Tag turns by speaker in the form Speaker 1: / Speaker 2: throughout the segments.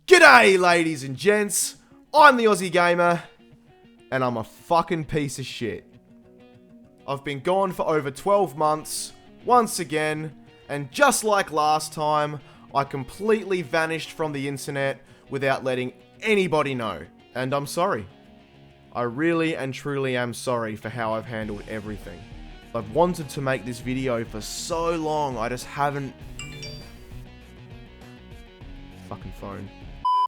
Speaker 1: G'day, ladies and gents. I'm the AuzzieGamer, and I'm a fucking piece of shit. I've been gone for over 12 months, once again, and just like last time, I completely vanished from the internet without letting anybody know. And I'm sorry. I really and truly am sorry for how I've handled everything. I've wanted to make this video for so long, I just haven't... Fucking phone.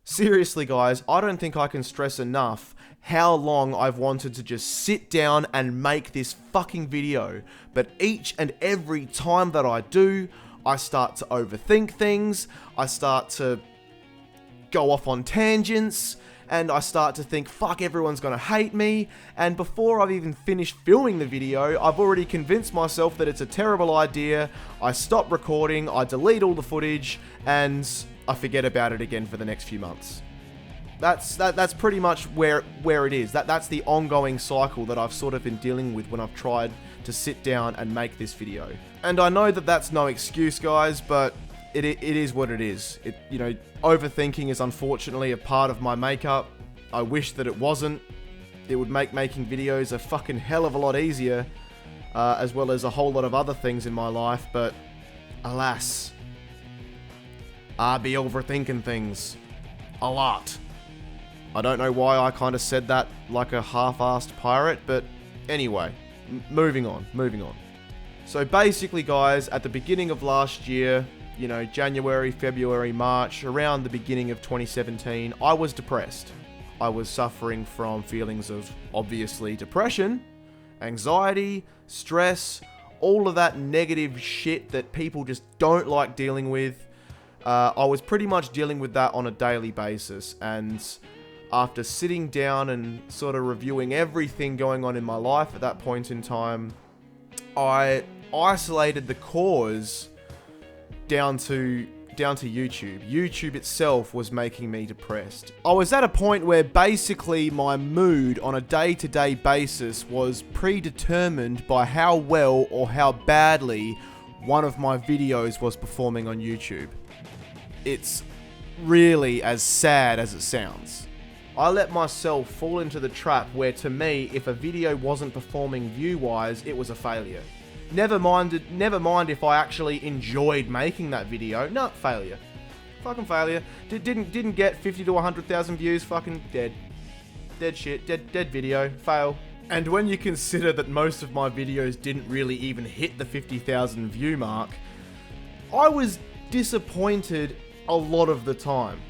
Speaker 1: Seriously guys, I don't think I can stress enough how long I've wanted to just sit down and make this fucking video. But each and every time that I do, I start to overthink things, I start to go off on tangents, and I start to think, fuck, everyone's gonna hate me, and before I've even finished filming the video, I've already convinced myself that it's a terrible idea, I stop recording, I delete all the footage, and I forget about it again for the next few months. That's pretty much where it is. That's the ongoing cycle that I've sort of been dealing with when I've tried to sit down and make this video. And I know that that's no excuse, guys, but it is what it is. You know, overthinking is unfortunately a part of my makeup. I wish that it wasn't. It would make making videos a fucking hell of a lot easier, as well as a whole lot of other things in my life, but alas, I be overthinking things a lot. I don't know why I kind of said that like a half-assed pirate, but anyway, moving on. So basically guys, at the beginning of last year, you know, January, February, March, around the beginning of 2017, I was depressed. I was suffering from feelings of, obviously, depression, anxiety, stress, all of that negative shit that people just don't like dealing with. I was pretty much dealing with that on a daily basis, and after sitting down and sort of reviewing everything going on in my life at that point in time, I isolated the cause down to YouTube. YouTube itself was making me depressed. I was at a point where basically my mood on a day-to-day basis was predetermined by how well or how badly one of my videos was performing on YouTube. It's really as sad as it sounds. I let myself fall into the trap where, to me, if a video wasn't performing view-wise, it was a failure. Never mind if I actually enjoyed making that video. No, failure. Fucking failure. Didn't get 50 to 100,000 views. Fucking dead. Dead shit. Dead video. Fail. And when you consider that most of my videos didn't really even hit the 50,000 view mark, I was disappointed a lot of the time.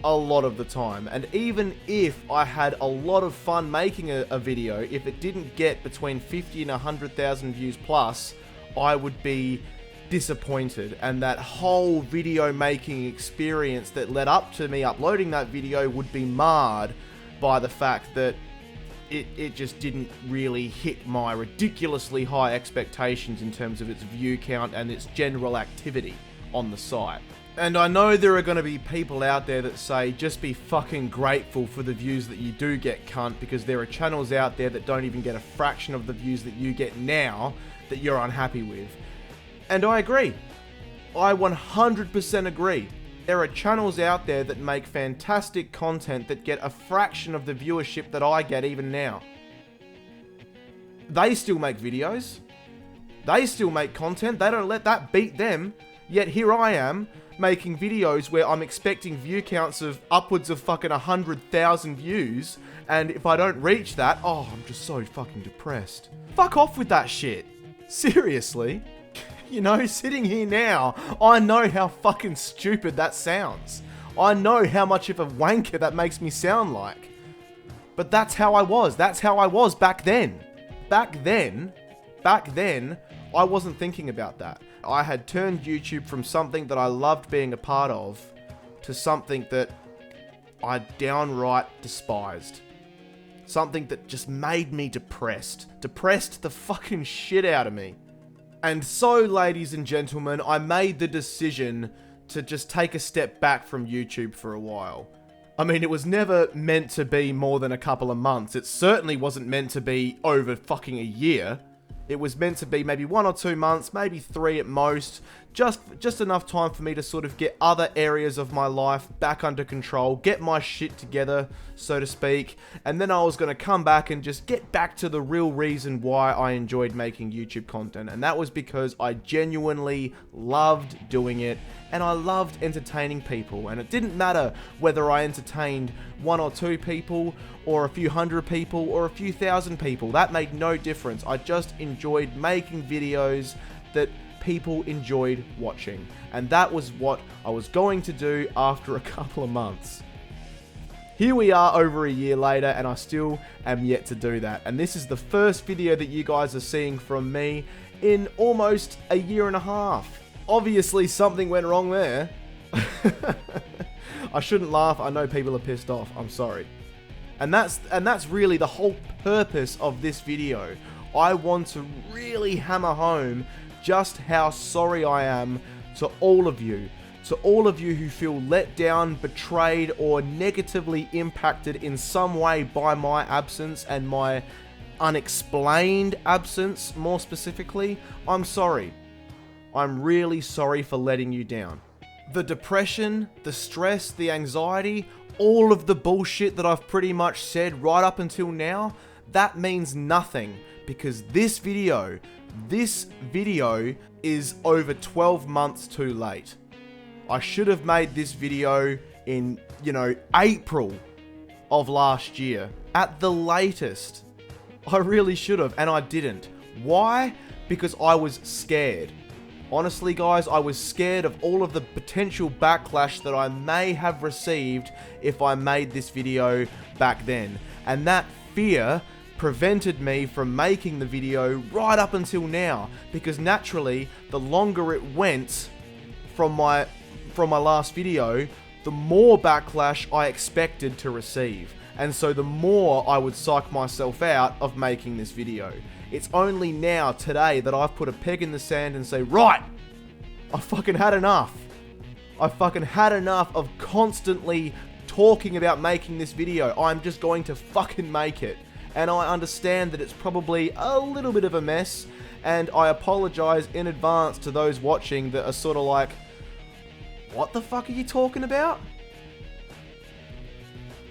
Speaker 1: And even if I had a lot of fun making a video, if it didn't get between 50 and 100,000 views plus, I would be disappointed, and that whole video making experience that led up to me uploading that video would be marred by the fact that it just didn't really hit my ridiculously high expectations in terms of its view count and its general activity on the site. And I know there are going to be people out there that say, just be fucking grateful for the views that you do get, cunt, because there are channels out there that don't even get a fraction of the views that you get now that you're unhappy with. And I agree. I 100% agree. There are channels out there that make fantastic content that get a fraction of the viewership that I get even now. They still make videos. They still make content. They don't let that beat them. Yet here I am, making videos where I'm expecting view counts of upwards of fucking 100,000 views, and if I don't reach that, oh, I'm just so fucking depressed. Fuck off with that shit. Seriously. You know, sitting here now, I know how fucking stupid that sounds. I know how much of a wanker that makes me sound like. But that's how I was. That's how I was back then. Back then, I wasn't thinking about that. I had turned YouTube from something that I loved being a part of to something that I downright despised. Something that just made me depressed. Depressed the fucking shit out of me. And so, ladies and gentlemen, I made the decision to just take a step back from YouTube for a while. I mean, it was never meant to be more than a couple of months. It certainly wasn't meant to be over fucking a year. It was meant to be maybe 1 or 2 months, maybe 3 at most, just enough time for me to sort of get other areas of my life back under control, get my shit together, so to speak, and then I was going to come back and just get back to the real reason why I enjoyed making YouTube content, and that was because I genuinely loved doing it, and I loved entertaining people, and it didn't matter whether I entertained 1 or 2 people, or a few hundred people, or a few thousand people. That made no difference. I just enjoyed making videos that people enjoyed watching, and that was what I was going to do after a couple of months. Here we are over a year later, and I still am yet to do that, and this is the first video that you guys are seeing from me in almost a year and a half. Obviously something went wrong there. I shouldn't laugh, I know people are pissed off, I'm sorry. And that's really the whole purpose of this video. I want to really hammer home just how sorry I am to all of you who feel let down, betrayed, or negatively impacted in some way by my absence and my unexplained absence, more specifically. I'm sorry. I'm really sorry for letting you down. The depression, the stress, the anxiety, all of the bullshit that I've pretty much said right up until now, that means nothing, because this video is over 12 months too late. I should have made this video in, April of last year, at the latest. I really should have, and I didn't. Why? Because I was scared. Honestly, guys, I was scared of all of the potential backlash that I may have received if I made this video back then. And that fear prevented me from making the video right up until now, because naturally, the longer it went from my last video, the more backlash I expected to receive. And so the more I would psych myself out of making this video. It's only now, today, that I've put a peg in the sand and say, right, I fucking had enough. I fucking had enough of constantly talking about making this video. I'm just going to fucking make it. And I understand that it's probably a little bit of a mess, and I apologize in advance to those watching that are sort of like, what the fuck are you talking about?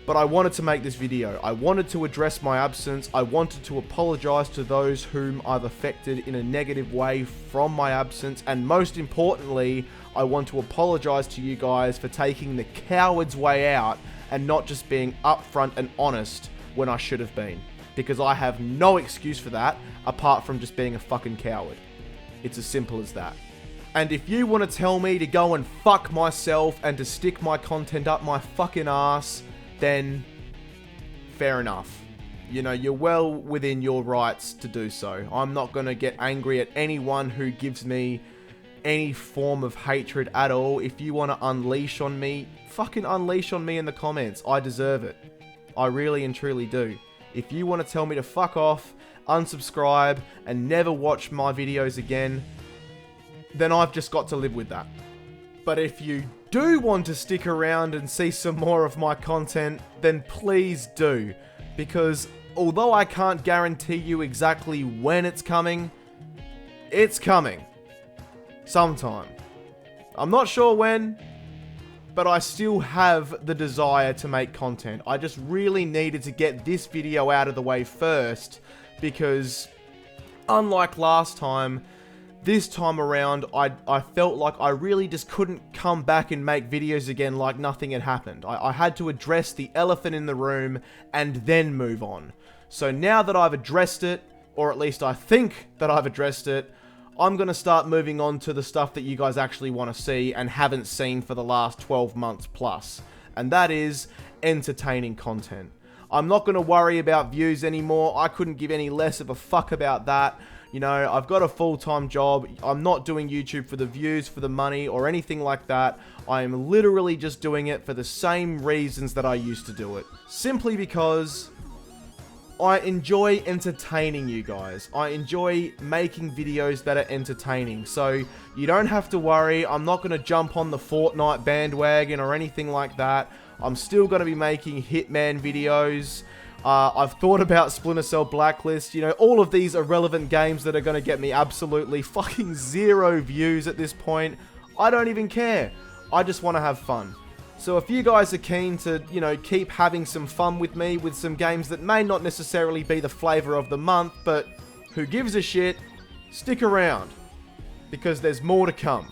Speaker 1: But I wanted to make this video. I wanted to address my absence. I wanted to apologize to those whom I've affected in a negative way from my absence. And most importantly, I want to apologize to you guys for taking the coward's way out and not just being upfront and honest when I should have been. Because I have no excuse for that, apart from just being a fucking coward. It's as simple as that. And if you want to tell me to go and fuck myself and to stick my content up my fucking ass, then fair enough. You're well within your rights to do so. I'm not going to get angry at anyone who gives me any form of hatred at all. If you want to unleash on me, fucking unleash on me in the comments. I deserve it. I really and truly do. If you want to tell me to fuck off, unsubscribe, and never watch my videos again, then I've just got to live with that. But if you do want to stick around and see some more of my content, then please do. Because although I can't guarantee you exactly when it's coming sometime. I'm not sure when, but I still have the desire to make content. I just really needed to get this video out of the way first, because unlike last time, this time around, I felt like I really just couldn't come back and make videos again like nothing had happened. I had to address the elephant in the room and then move on. So now that I've addressed it, or at least I think that I've addressed it, I'm going to start moving on to the stuff that you guys actually want to see and haven't seen for the last 12 months plus. And that is entertaining content. I'm not going to worry about views anymore. I couldn't give any less of a fuck about that. I've got a full-time job. I'm not doing YouTube for the views, for the money, or anything like that. I am literally just doing it for the same reasons that I used to do it. Simply because I enjoy entertaining you guys. I enjoy making videos that are entertaining. So you don't have to worry. I'm not going to jump on the Fortnite bandwagon or anything like that. I'm still going to be making Hitman videos. I've thought about Splinter Cell Blacklist, you know, all of these irrelevant games that are going to get me absolutely fucking 0 views at this point. I don't even care. I just want to have fun. So if you guys are keen to, you know, keep having some fun with me with some games that may not necessarily be the flavor of the month, but who gives a shit, stick around, because there's more to come.